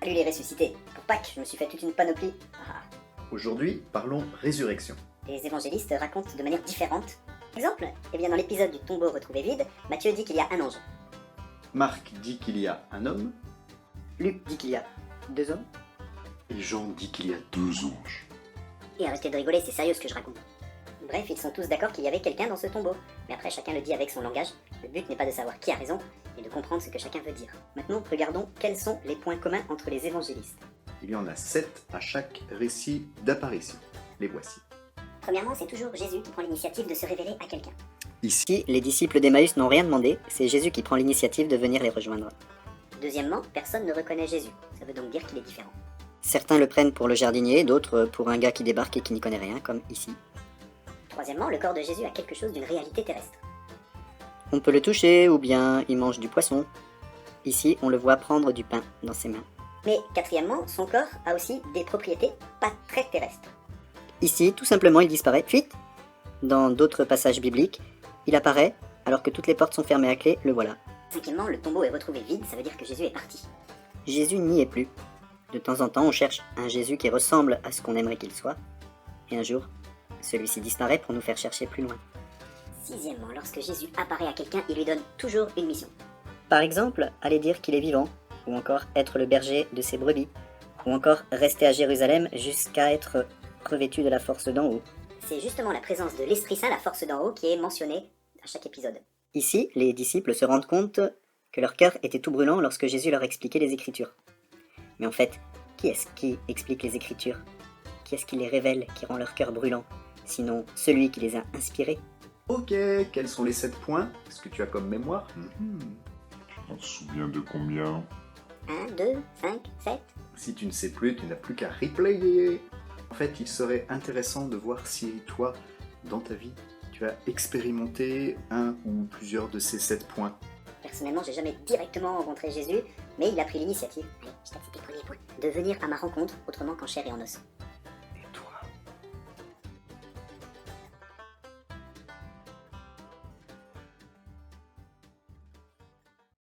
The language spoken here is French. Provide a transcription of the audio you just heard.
Salut les ressuscités. Pour Pâques, je me suis fait toute une panoplie. Ah. Aujourd'hui, parlons résurrection. Les évangélistes racontent de manière différente. Exemple, eh bien dans l'épisode du tombeau retrouvé vide, Matthieu dit qu'il y a un ange. Marc dit qu'il y a un homme, Luc dit qu'il y a 2 hommes. et Jean dit qu'il y a 2 anges. Et arrêtez de rigoler, c'est sérieux ce que je raconte. Bref, ils sont tous d'accord qu'il y avait quelqu'un dans ce tombeau. Mais après, chacun le dit avec son langage. Le but n'est pas de savoir qui a raison, mais de comprendre ce que chacun veut dire. Maintenant, regardons quels sont les points communs entre les évangélistes. Il y en a 7 à chaque récit d'apparition. Les voici. Premièrement, c'est toujours Jésus qui prend l'initiative de se révéler à quelqu'un. Ici, Les disciples d'Emmaüs n'ont rien demandé, c'est Jésus qui prend l'initiative de venir les rejoindre. Deuxièmement, personne ne reconnaît Jésus. Ça veut donc dire qu'il est différent. Certains le prennent pour le jardinier, d'autres pour un gars qui débarque et qui n'y connaît rien, comme ici. Troisièmement, le corps de Jésus a quelque chose d'une réalité terrestre. On peut le toucher, ou bien il mange du poisson. Ici, on le voit prendre du pain dans ses mains. Mais quatrièmement, son corps a aussi des propriétés pas très terrestres. Ici, tout simplement, il disparaît, fuite. Dans d'autres passages bibliques, il apparaît, alors que toutes les portes sont fermées à clé, le voilà. Cinquièmement, le tombeau est retrouvé vide, ça veut dire que Jésus est parti. Jésus n'y est plus. De temps en temps, on cherche un Jésus qui ressemble à ce qu'on aimerait qu'il soit. Et un jour, celui-ci disparaît pour nous faire chercher plus loin. Sixièmement, lorsque Jésus apparaît à quelqu'un, il lui donne toujours une mission. Par exemple, aller dire qu'il est vivant, ou encore être le berger de ses brebis, ou encore rester à Jérusalem jusqu'à être revêtu de la force d'en haut. C'est justement la présence de l'Esprit Saint, la force d'en haut, qui est mentionnée à chaque épisode. Ici, les disciples se rendent compte que leur cœur était tout brûlant lorsque Jésus leur expliquait les Écritures. Mais en fait, qui est-ce qui explique les Écritures? Qui est-ce qui les révèle, qui rend leur cœur brûlant? Sinon, celui qui les a inspirés. Ok, quels sont les 7 points? Est-ce que tu as comme mémoire? On se souvient de combien? 1, 2, 5, 7. Si tu ne sais plus, tu n'as plus qu'à replayer. En fait, il serait intéressant de voir si toi, dans ta vie, tu as expérimenté un ou plusieurs de ces 7 points. Personnellement, j'ai jamais directement rencontré Jésus, mais il a pris l'initiative, allez, je tape c'était le premier point, de venir à ma rencontre autrement qu'en chair et en os.